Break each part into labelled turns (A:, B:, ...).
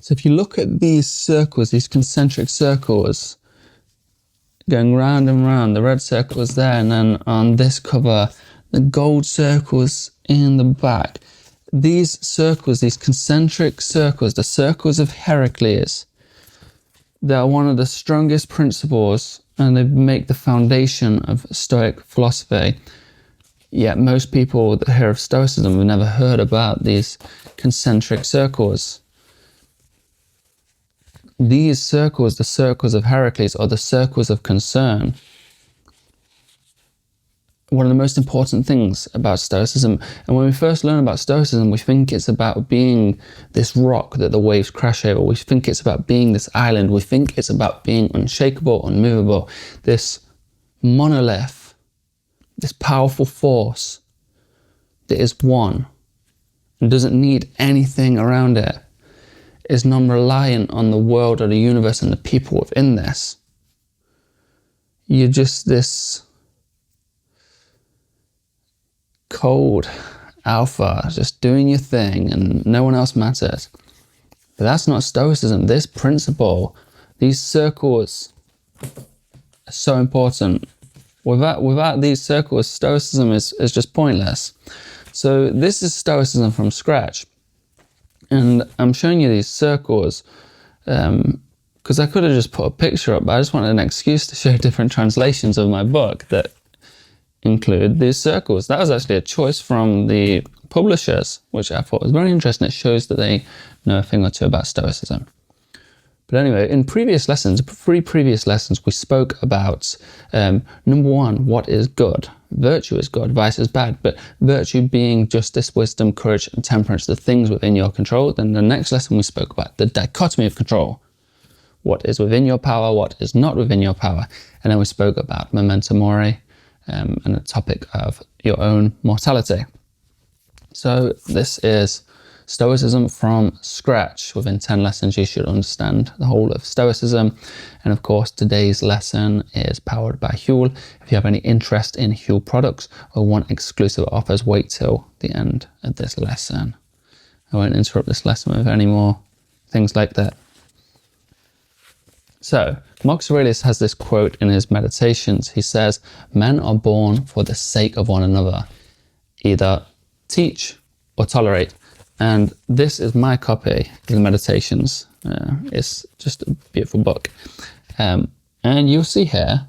A: So if you look at these circles, these concentric circles, going round and round, the red circle is there, and then on this cover, the gold circles in the back. These circles, these concentric circles, the circles of Heracles, they are one of the strongest principles, and they make the foundation of Stoic philosophy. Yet most people that hear of Stoicism have never heard about these concentric circles. These circles, the circles of Heracles, are the circles of concern. One of the most important things about Stoicism, and when we first learn about Stoicism, we think it's about being this rock that the waves crash over. We think it's about being this island. We think it's about being unshakable, unmovable, this monolith, this powerful force that is one and doesn't need anything around it, is non-reliant on the world or the universe and the people within this. You're just this cold alpha, just doing your thing and no one else matters. But that's not Stoicism. This principle, these circles are so important. Without these circles, Stoicism is just pointless. So this is Stoicism from scratch. And I'm showing you these circles because I could have just put a picture up, but I just wanted an excuse to show different translations of my book that include these circles. That was actually a choice from the publishers, which I thought was very interesting. It shows that they know a thing or two about Stoicism. But anyway, in previous lessons, 3 previous lessons, we spoke about, number 1, what is good? Virtue is good, vice is bad, but virtue being justice, wisdom, courage, and temperance, the things within your control. Then the next lesson we spoke about the dichotomy of control. What is within your power, what is not within your power. And then we spoke about memento mori, and the topic of your own mortality. So this is Stoicism from scratch. Within 10 lessons, you should understand the whole of Stoicism. And of course, today's lesson is powered by Huel. If you have any interest in Huel products or want exclusive offers, wait till the end of this lesson. I won't interrupt this lesson with any more things like that. So, Marcus Aurelius has this quote in his Meditations. He says, "Men are born for the sake of one another, either teach or tolerate." And this is my copy of the Meditations. It's just a beautiful book. And you'll see here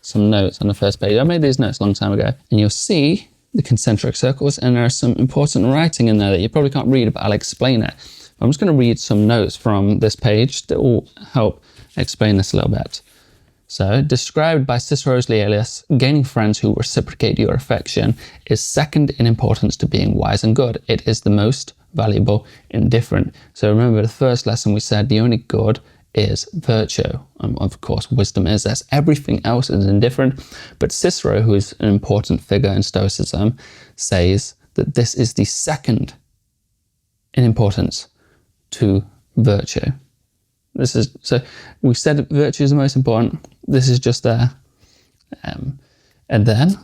A: some notes on the first page. I made these notes a long time ago. And you'll see the concentric circles, and there's some important writing in there that you probably can't read, but I'll explain it. I'm just going to read some notes from this page that will help explain this a little bit. So, described by Cicero's Laelius, gaining friends who reciprocate your affection is second in importance to being wise and good. It is the most valuable, indifferent. So remember the first lesson we said the only good is virtue. Of course, wisdom is this. Everything else is indifferent. But Cicero, who is an important figure in Stoicism, says that this is the second in importance to virtue. This is, so we said virtue is the most important. This is just there. And then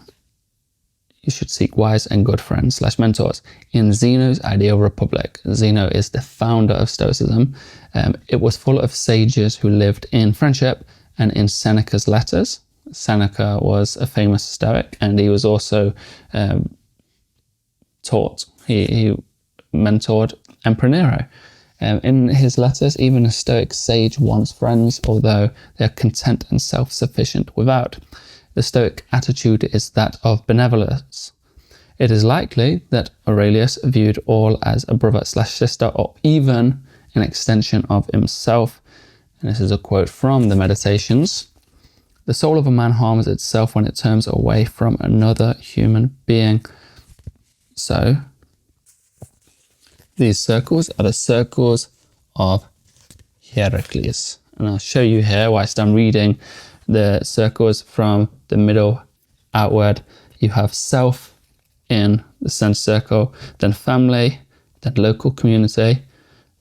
A: you should seek wise and good friends / mentors. In Zeno's ideal republic, Zeno is the founder of Stoicism. It was full of sages who lived in friendship, and in Seneca's letters. Seneca was a famous Stoic, and he was also taught. He mentored Emperor Nero. In his letters, even a Stoic sage wants friends, although they are content and self-sufficient without. The Stoic attitude is that of benevolence. It is likely that Aurelius viewed all as a brother / sister, or even an extension of himself. And this is a quote from the Meditations. "The soul of a man harms itself when it turns away from another human being." So, these circles are the circles of Heracles. And I'll show you here whilst I'm reading the circles from the middle outward. You have self in the center circle, then family, then local community,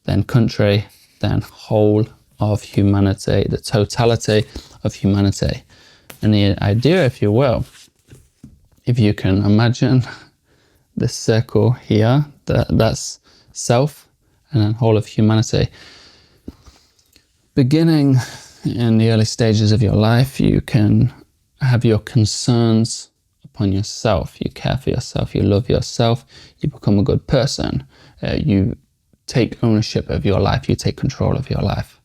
A: then country, then whole of humanity, the totality of humanity. And the idea, if you will, if you can imagine this circle here, that's self, and then whole of humanity. beginning in the early stages of your life, you can have your concerns upon yourself. You care for yourself, you love yourself, you become a good person. You take ownership of your life, you take control of your life.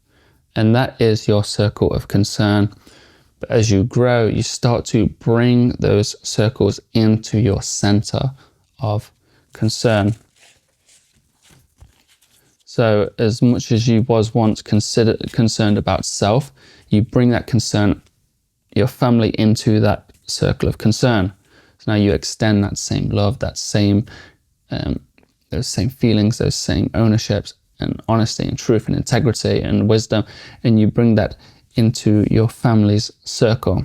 A: And that is your circle of concern. But as you grow, you start to bring those circles into your center of concern. So as much as you was once concerned about self, you bring that concern, your family, into that circle of concern. So now you extend that same love, that same, those same feelings, those same ownerships and honesty and truth and integrity and wisdom, and you bring that into your family's circle.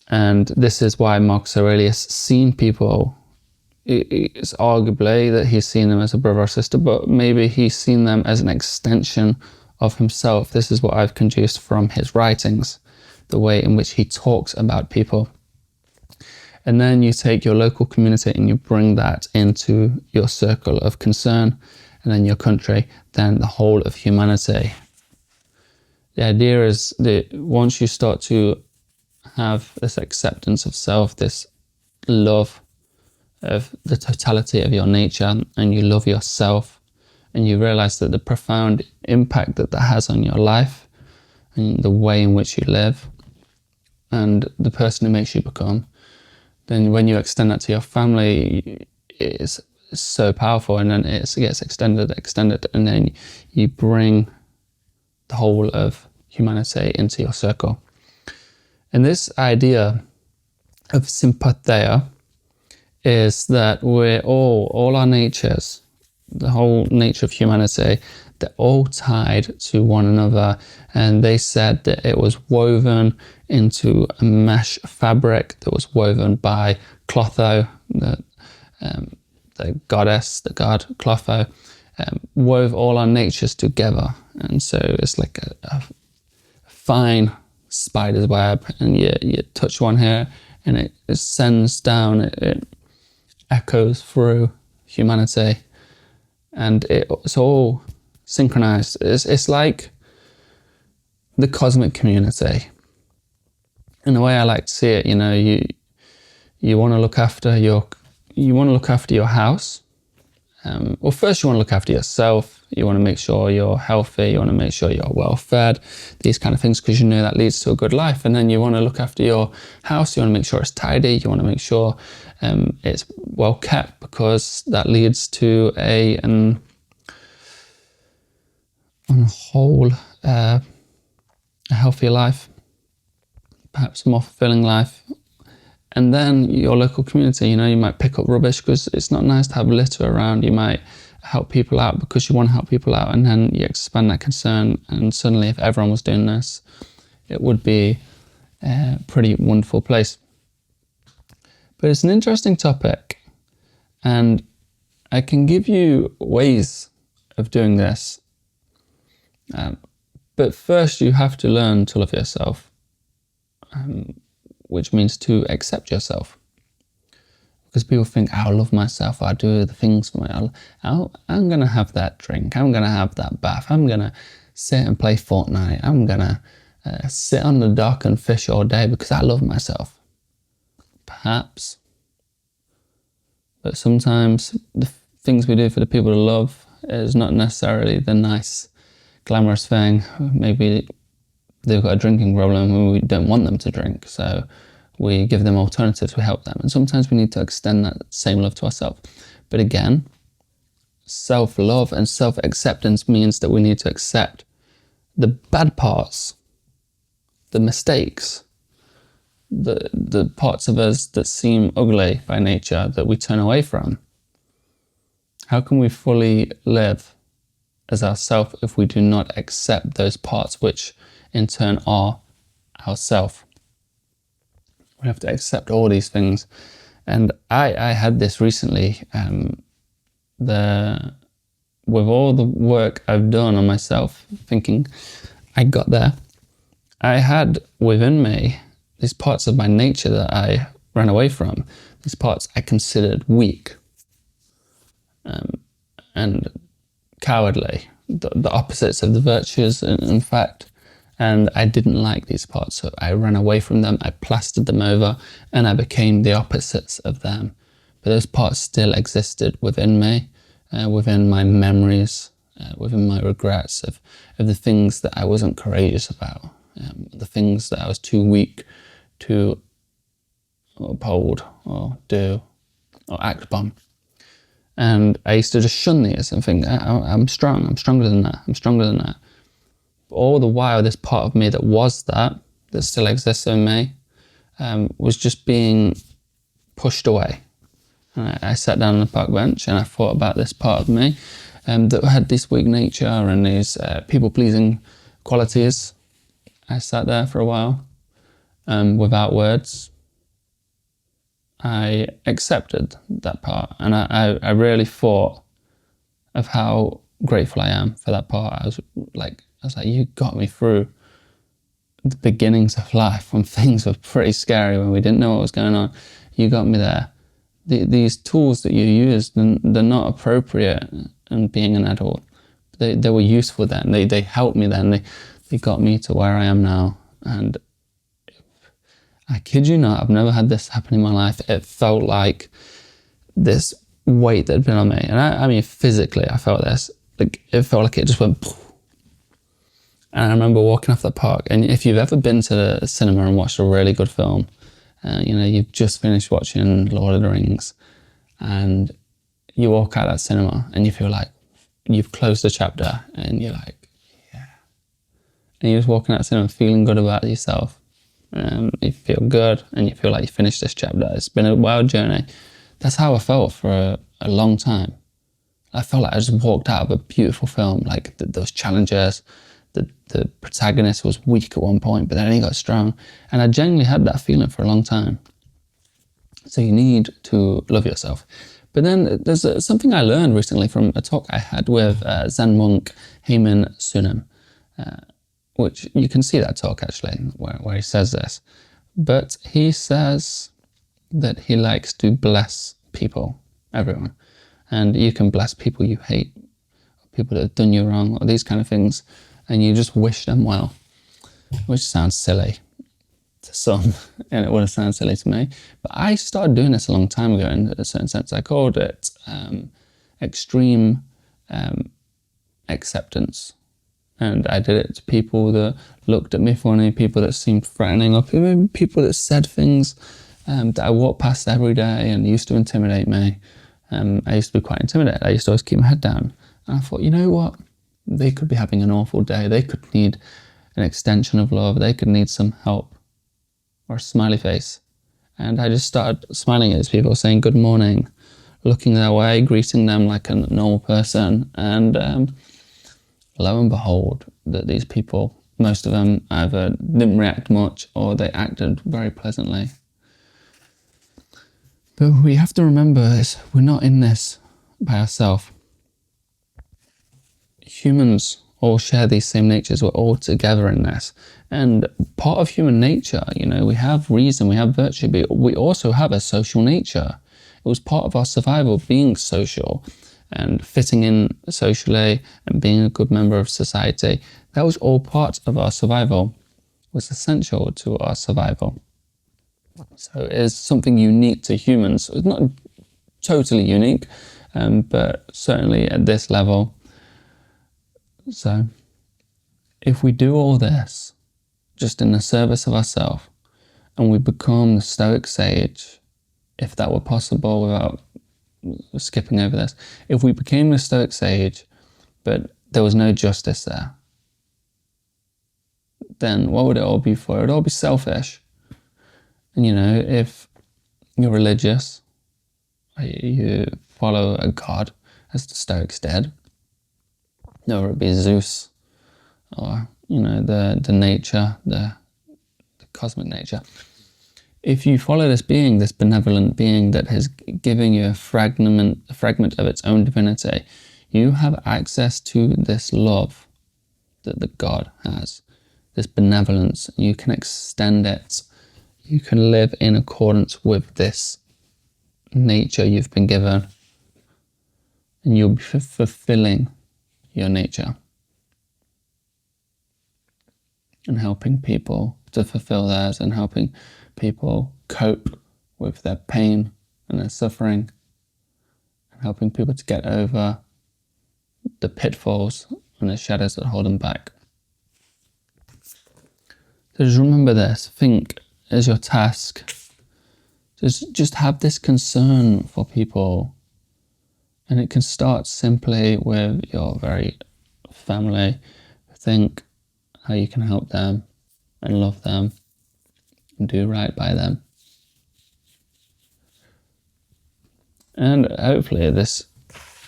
A: And this is why Marcus Aurelius seen people, it's arguably that he's seen them as a brother or sister, but maybe he's seen them as an extension of himself. This is what I've conduced from his writings, the way in which he talks about people. And then you take your local community and you bring that into your circle of concern, and then your country, then the whole of humanity. The idea is that once you start to have this acceptance of self, this love of the totality of your nature, and you love yourself, and you realize that the profound impact that that has on your life and the way in which you live and the person who makes you become, then when you extend that to your family, it's so powerful, and then it gets extended, and then you bring the whole of humanity into your circle. And this idea of sympathia is that we're all our natures, the whole nature of humanity, they're all tied to one another. And they said that it was woven into a mesh fabric that was woven by Clotho, the goddess, the god Clotho, wove all our natures together. And so it's like a fine spider's web, and you touch one here and it sends down, it echoes through humanity, and it's all synchronized. It's like the cosmic community. In the way I like to see it, you want to look after your house. Well, first you want to look after yourself. You want to make sure you're healthy. You want to make sure you're well fed. These kind of things, because you know that leads to a good life. And then you want to look after your house. You want to make sure it's tidy. You want to make sure it's well kept, because that leads to on a whole a healthier life, perhaps a more fulfilling life. And then your local community, you might pick up rubbish because it's not nice to have litter around. You might help people out because you want to help people out, and then you expand that concern. And suddenly, if everyone was doing this, it would be a pretty wonderful place. But it's an interesting topic, and I can give you ways of doing this. But first, you have to learn to love yourself. Which means to accept yourself. Because people think, I love myself, I do the things for me. I'm going to have that drink, I'm going to have that bath, I'm going to sit and play Fortnite, I'm going to sit on the dock and fish all day because I love myself. Perhaps. But sometimes the things we do for the people to love is not necessarily the nice, glamorous thing. Maybe they've got a drinking problem and we don't want them to drink, so we give them alternatives, we help them. And sometimes we need to extend that same love to ourselves. But again, self-love and self-acceptance means that we need to accept the bad parts, the mistakes, the parts of us that seem ugly by nature, that we turn away from. How can we fully live as ourself if we do not accept those parts which in turn are ourself? We have to accept all these things. And I had this recently, with all the work I've done on myself, thinking I got there, I had within me these parts of my nature that I ran away from, these parts I considered weak and cowardly. the opposites of the virtues, in fact. And I didn't like these parts, so I ran away from them, I plastered them over, and I became the opposites of them. But those parts still existed within me, within my memories, within my regrets of the things that I wasn't courageous about, the things that I was too weak to uphold or do or act upon. And I used to just shun these and think, I'm strong, I'm stronger than that, I'm stronger than that. But all the while, this part of me that still exists in me, was just being pushed away. And I sat down on the park bench and I thought about this part of me that had this weak nature and these people-pleasing qualities. I sat there for a while without words. I accepted that part, and I really thought of how grateful I am for that part. I was like, you got me through the beginnings of life when things were pretty scary, when we didn't know what was going on. You got me there. These tools that you used, they're not appropriate in being an adult. They were useful then. They helped me then. They got me to where I am now. And I kid you not, I've never had this happen in my life. It felt like this weight that had been on me. And I mean, physically, I felt this. Like, it felt like it just went poof. And I remember walking off the park. And if you've ever been to the cinema and watched a really good film, you've just finished watching Lord of the Rings, and you walk out of that cinema and you feel like you've closed a chapter, and you're like, yeah. And you're just walking out of the cinema feeling good about yourself. You feel good and you feel like you finished this chapter. It's been a wild journey. That's how I felt for a long time. I felt like I just walked out of a beautiful film, like those challenges. The protagonist was weak at one point, but then he got strong. And I genuinely had that feeling for a long time. So you need to love yourself. But then there's something I learned recently from a talk I had with Zen monk Heimin Sunim, which you can see that talk actually, where he says this. But he says that he likes to bless people, everyone. And you can bless people you hate, people that have done you wrong, or these kind of things, and you just wish them well, which sounds silly to some, and it wouldn't sound silly to me. But I started doing this a long time ago in a certain sense. I called it extreme acceptance. And I did it to people that looked at me funny, people that seemed threatening, or people that said things that I walked past every day and used to intimidate me. I used to be quite intimidated. I used to always keep my head down. And I thought, you know what? They could be having an awful day. They could need an extension of love. They could need some help or a smiley face. And I just started smiling at these people, saying good morning, looking their way, greeting them like a normal person. And lo and behold, that these people, most of them either didn't react much or they acted very pleasantly. But we have to remember this, we're not in this by ourselves. Humans all share these same natures, we're all together in this. And part of human nature, we have reason, we have virtue, but we also have a social nature. It was part of our survival, being social and fitting in socially and being a good member of society. That was all part of our survival, was essential to our survival. So it is something unique to humans. It's not totally unique, but certainly at this level. So if we do all this just in the service of ourselves, and we become the Stoic sage, if that were possible without skipping over this, if we became the Stoic sage, but there was no justice there, then what would it all be for? It would all be selfish. And if you're religious, you follow a god, as the Stoics did, or it be Zeus, or the nature, the cosmic nature. If you follow this being, this benevolent being that is giving you a fragment of its own divinity, you have access to this love that the God has, this benevolence. You can extend it. You can live in accordance with this nature you've been given, and you'll be fulfilling your nature and helping people to fulfill theirs and helping people cope with their pain and their suffering and helping people to get over the pitfalls and the shadows that hold them back. So just remember this, think as your task. Just have this concern for people. And it can start simply with your very family. Think how you can help them and love them and do right by them. And hopefully this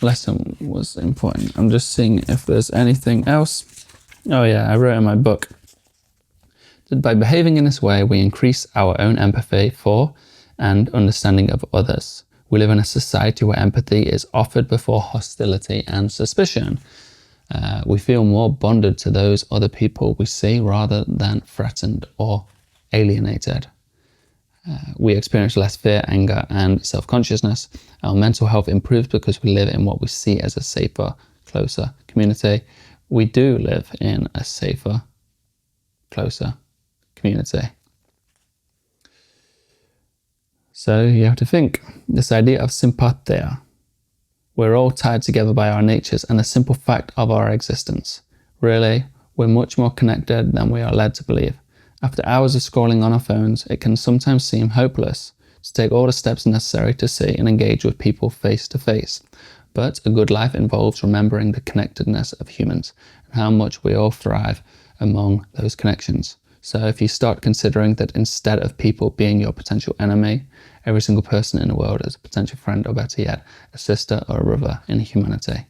A: lesson was important. I'm just seeing if there's anything else. Oh yeah, I wrote in my book that by behaving in this way, we increase our own empathy for and understanding of others. We live in a society where empathy is offered before hostility and suspicion. We feel more bonded to those other people we see rather than threatened or alienated. We experience less fear, anger, and self-consciousness. Our mental health improves because we live in what we see as a safer, closer community. We do live in a safer, closer community. So you have to think, this idea of sympathia. We're all tied together by our natures and the simple fact of our existence. Really, we're much more connected than we are led to believe. After hours of scrolling on our phones, it can sometimes seem hopeless to take all the steps necessary to see and engage with people face to face. But a good life involves remembering the connectedness of humans and how much we all thrive among those connections. So if you start considering that instead of people being your potential enemy, every single person in the world is a potential friend, or better yet, a sister or a brother in humanity.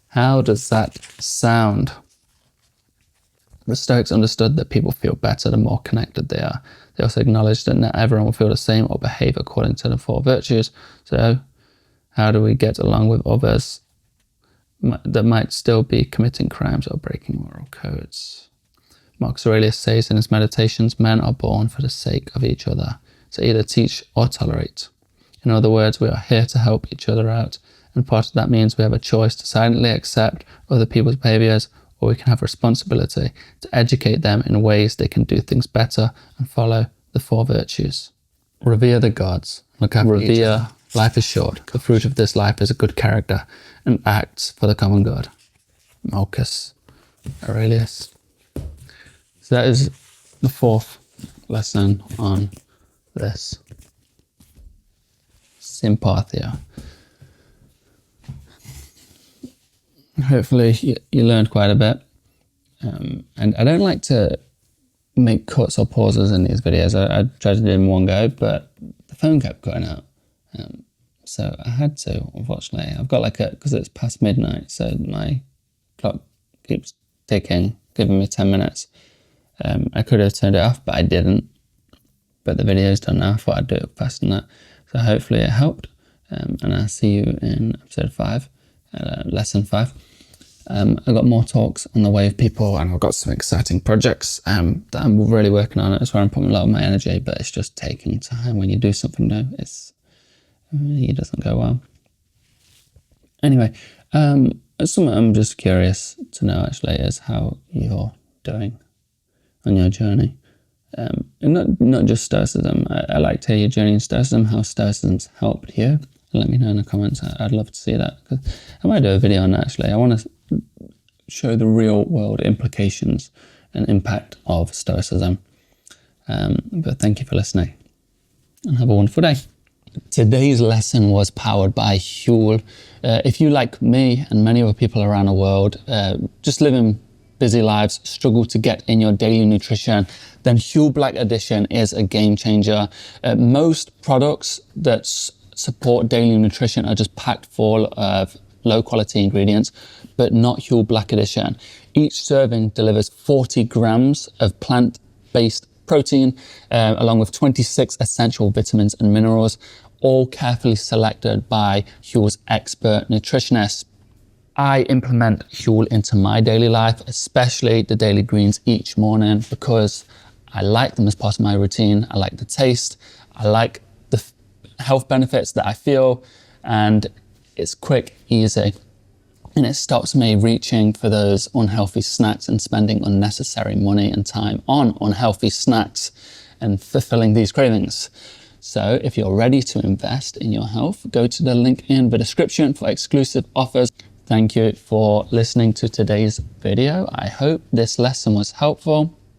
A: How does that sound? The Stoics understood that people feel better the more connected they are. They also acknowledged that not everyone will feel the same or behave according to the four virtues. So how do we get along with others that might still be committing crimes or breaking moral codes? Marcus Aurelius says in his Meditations, men are born for the sake of each other, to either teach or tolerate. In other words, we are here to help each other out, and part of that means we have a choice to silently accept other people's behaviours, or we can have responsibility to educate them in ways they can do things better and follow the four virtues. Revere the gods. Look after each other. Life is short. The fruit of this life is a good character and acts for the common good. Marcus Aurelius. So that is the fourth lesson on this. Sympathia. Hopefully you learned quite a bit. And I don't like to make cuts or pauses in these videos. I tried to do them in one go, but the phone kept cutting out. So I had to, unfortunately. I've got because it's past midnight, so my clock keeps ticking, giving me 10 minutes. I could have turned it off, but I didn't. But the video's done now. I thought I'd do it faster than that. So hopefully it helped. And I'll see you in episode 5, lesson 5. I've got more talks on the way of people, and I've got some exciting projects that I'm really working on. It's where I'm putting a lot of my energy, but it's just taking time. When you do something new, it doesn't go well. Anyway, something I'm just curious to know actually is how you're doing on your journey. And not just Stoicism. I like to hear your journey in Stoicism, how Stoicism's helped you. Let me know in the comments. I'd love to see that. 'Cause I might do a video on that actually. I want to show the real world implications and impact of Stoicism. But thank you for listening and have a wonderful day. Today's lesson was powered by Huel. If you, like me and many other people around the world, just living busy lives, struggle to get in your daily nutrition, then Huel Black Edition is a game changer. Most products that support daily nutrition are just packed full of low quality ingredients, but not Huel Black Edition. Each serving delivers 40 grams of plant-based protein, along with 26 essential vitamins and minerals, all carefully selected by Huel's expert nutritionists. I implement Huel into my daily life, especially the daily greens each morning, because I like them as part of my routine. I like the taste, I like the health benefits that I feel, and it's quick, easy, and it stops me reaching for those unhealthy snacks and spending unnecessary money and time on unhealthy snacks and fulfilling these cravings. So if you're ready to invest in your health, go to the link in the description for exclusive offers. Thank you for listening to today's video. I hope this lesson was helpful.